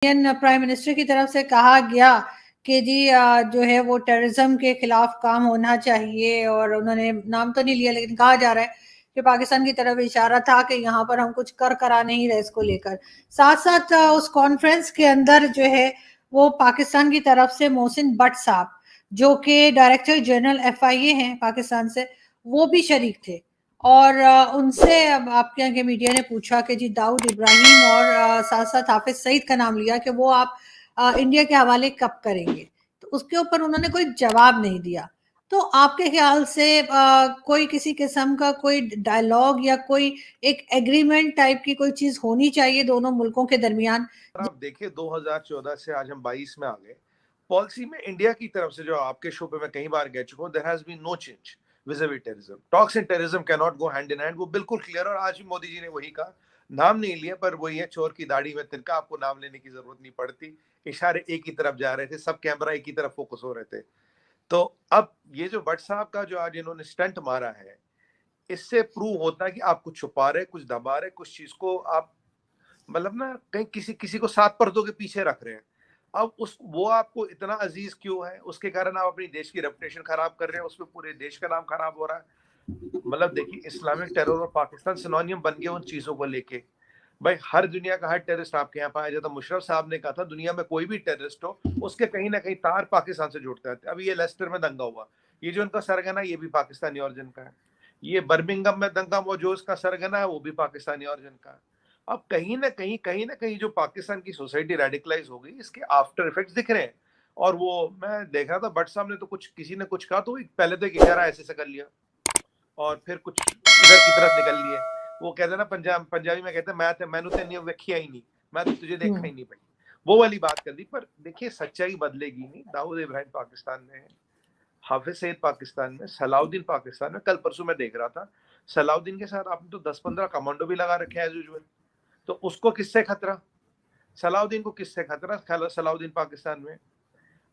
Indian prime minister की तरफ से कहा गया कि जी जो है वो टेररिज्म के खिलाफ काम होना चाहिए, और उन्होंने नाम तो नहीं लिया लेकिन कहा जा रहा है कि पाकिस्तान की तरफ इशारा था कि यहाँ पर हम कुछ करा नहीं रहे इसको लेकर। साथ साथ उस कॉन्फ्रेंस के अंदर जो है वो पाकिस्तान की तरफ से मोहसिन भट्ट साहब, जो कि डायरेक्टर जनरल FIA हैं पाकिस्तान से, वो भी शरीक थे। और उनसे अब आपके यहाँ के मीडिया ने पूछा कि जी दाऊद इब्राहिम और साथ साथ हाफिज सईद का नाम लिया कि वो आप इंडिया के हवाले कब करेंगे, तो उसके ऊपर उन्होंने कोई जवाब नहीं दिया। तो आपके ख्याल से कोई किसी किस्म का कोई डायलॉग या कोई एक एग्रीमेंट टाइप की कोई चीज होनी चाहिए दोनों मुल्कों के दरमियान? आप देखिए 2014 से आज हम 22 में आ गए। पॉलिसी में इंडिया की तरफ से, जो आपके शो पे मैं कई बार कह चुका हूँ, there has been no change vis-a-vis terrorism. Talks and terrorism can not go hand in hand, वो बिल्कुल क्लियर। और आज भी मोदी जी ने वही कहा, नाम नहीं लिया पर वही है, चोर की दाढ़ी में तिनका, आपको नाम लेने की जरूरत नहीं पड़ती। इशारे एक ही तरफ जा रहे थे, सब कैमरा एक ही तरफ फोकस हो रहे थे। तो अब ये जो भट्ट साहब का जो आज इन्होंने स्टंट मारा है, इससे प्रूव होता है कि आप कुछ छुपा रहे, कुछ दबा रहे, कुछ चीज को आप मतलब ना कहीं किसी किसी को सात पर्दों के पीछे रख रहे हैं। अब उस वो आपको इतना अजीज क्यों है, उसके कारण आप अपनी देश की रेपुटेशन खराब कर रहे हैं, उसमें पूरे देश का नाम खराब हो रहा है। मतलब देखिए, इस्लामिक टेरर और पाकिस्तान सिनोनियम बन गए उन चीजों को लेके। भाई हर दुनिया का हर टेररिस्ट आपके यहाँ पाया जाता। मुशर्रफ साहब ने कहा था दुनिया में कोई भी टेररिस्ट हो, उसके कहीं ना कहीं तार पाकिस्तान से जुड़ते हैं। अभी ये लेस्टर में दंगा हुआ, ये जो इनका सरगना ये भी पाकिस्तानी ऑरिजिन का है। ये बर्मिंगम में दंगा हुआ, जो इसका सरगना है वो भी पाकिस्तानी ऑरिजिन का है। अब कहीं ना कहीं जो पाकिस्तान की सोसाइटी रेडिकलाइज हो गई, इसके आफ्टर इफेक्ट्स दिख रहे हैं। और वो मैं देख रहा था, भट्ट साहब ने तो कुछ, किसी ने कुछ कहा तो पहले तो एक इशारा ऐसे से कर लिया और फिर कुछ इधर की तरफ निकल लिए। वो कहते हैं ना, पंजाबी में कहते हैं मैंने तो नहीं वेखिया ही नहीं, मैं तो तुझे देखा ही नहीं भाई, वो वाली बात कर दी। पर देखिए सच्चाई बदलेगी नहीं। दाऊद इब्राहिम पाकिस्तान में है, हाफिज सईद पाकिस्तान में, सलाउद्दीन पाकिस्तान में। कल परसों मैं देख रहा था, सलाउद्दीन के साथ आपने तो 10-15 कमांडो भी लगा रखे हैं एज यूजुअल। तो उसको किससे खतरा? सलाउद्दीन को किससे खतरा? सलाउद्दीन पाकिस्तान में।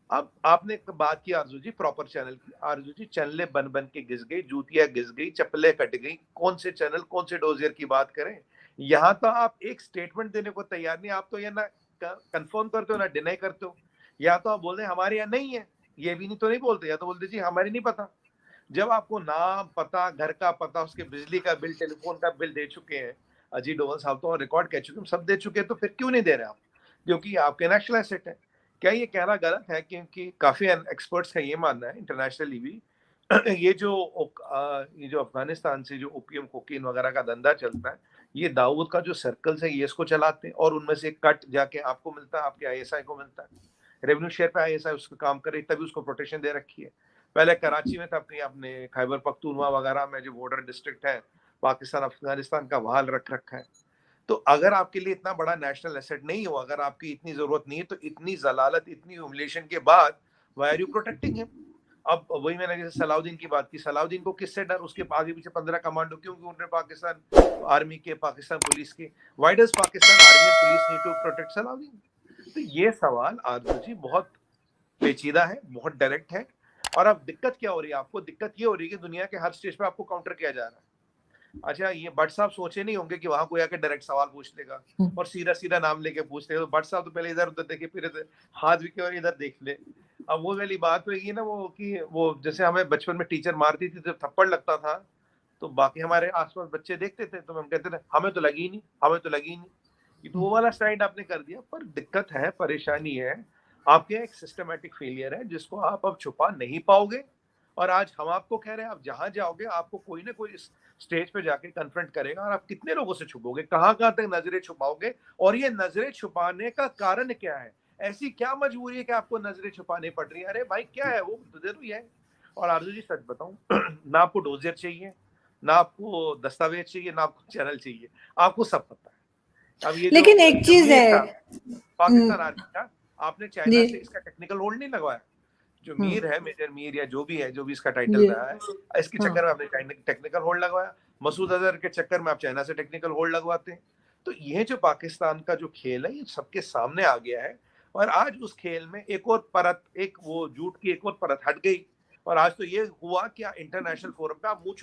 अब आपने एक बात की आरजू जी, प्रॉपर चैनल की। आरजू जी, चैनले बन बन के घिस गई, जूतियां घिस गई, चप्पलें कट गई। कौन से चैनल, कौन से डोजियर की बात करें? यहाँ तो आप एक स्टेटमेंट देने को तैयार नहीं। आप तो ये ना कंफर्म करते हो ना डिनाई करते हो। या तो आप बोल रहे हैं हमारे यहाँ नहीं है, ये भी नहीं तो नहीं बोलते, या तो बोलते जी हमारी नहीं पता। जब आपको नाम पता, घर का पता, उसके बिजली का बिल, टेलीफोन का बिल दे चुके हैं, अजीत डोभाल साहब तो रिकॉर्ड कह चुके हैं, सब दे चुके हैं, तो फिर क्यों नहीं दे रहे आप? क्योंकि आपके नेशनल एसेट है। क्या ये कहना गलत है? क्योंकि काफी एक्सपर्ट्स का ये मानना है इंटरनेशनली भी ये जो अफगानिस्तान से जो ओपियम कोकीन वगैरह का धंधा चलता है, ये दाऊद का जो सर्कल्स है ये इसको चलाते हैं, और उनमें से कट जाके आपको मिलता है, आपके ISI को मिलता है। रेवेन्यू शेयर पे ISI उसका काम करे, तभी उसको प्रोटेक्शन दे रखी है। पहले कराची में था, अपनी आपने खैबर पख्तूनवा वगैरह में जो बॉर्डर डिस्ट्रिक्ट है पाकिस्तान अफगानिस्तान का, वहां रख रखा है। तो अगर आपके लिए इतना बड़ा नेशनल एसेट नहीं हो, अगर आपकी इतनी जरूरत नहीं है, तो इतनी जलालत, इतनी ह्यूमिलिएशन के बाद why are you protecting him? अब वही मैंने जैसे सलाउद्दीन की बात की, सलाउद्दीन को किससे डर? उसके आगे पीछे 15 कमांडो क्यों? उन्होंने पाकिस्तान आर्मी के, पाकिस्तान पुलिस के। Why does Pakistan army and police need to protect Salahuddin? तो ये सवाल आरजू जी बहुत पेचीदा है, बहुत डायरेक्ट है। और अब दिक्कत क्या हो रही है आपको? दिक्कत ये हो रही है कि दुनिया के हर स्टेज पे आपको काउंटर किया जा रहा है। अच्छा, ये भट्ट साहब सोचे नहीं होंगे कि वहां कोई आके डायरेक्ट सवाल पूछ लेगा और सीधा सीधा नाम लेके पूछ लेगा। तो भट्ट साहब तो पहले इधर उधर देखे, फिर हाथ भी और इधर देख ले। अब वो वाली बात होगी ना, वो कि वो जैसे हमें बचपन में टीचर मारती थी, जब थप्पड़ लगता था तो बाकी हमारे आसपास बच्चे देखते थे, तो हम कहते थे हमें तो लगी नहीं, हमें तो लगी नहीं। ये तो वो वाला स्टाइल आपने कर दिया। पर दिक्कत है, परेशानी है, आपके एक सिस्टमेटिक फेलियर है जिसको आप अब छुपा नहीं पाओगे। और आज हम आपको कह रहे हैं, आप जहां जाओगे आपको कोई ना कोई स्टेज पे जाके कन्फ्रंट करेगा, और आप कितने लोगों से छुपोगे, कहां कहां तक नजरें छुपाओगे? और ये नजरें छुपाने का कारण क्या है? ऐसी क्या मजबूरी है कि आपको नजरें छुपानी पड़ रही है? अरे भाई क्या है वो, जरूरी है। और आरजू जी सच बताऊं, ना आपको डोजियर चाहिए, ना आपको दस्तावेज चाहिए, ना आपको चैनल चाहिए, आपको सब पता है। अब ये लेकिन एक जो चीज मीर है। था पाकिस्तान आर्मी का, आपने चाइना जी से इसका टेक्निकल होल्ड नहीं लगवाया। जो मीर है, मेजर मीर या जो भी इसका टाइटल जी रहा है, इसके हाँ। चक्कर में आपने टेक्निकल होल्ड लगवाया। मसूद अजहर के चक्कर में आप चाइना से टेक्निकल होल्ड लगवाते हैं। तो ये जो पाकिस्तान का जो खेल है, ये सबके सामने आ गया है। और आज उस खेल में एक और परत, एक वो झूठ की एक और परत हट गई। और आज तो ये हुआ कि इंटरनेशनल फोरम पे आप मुंह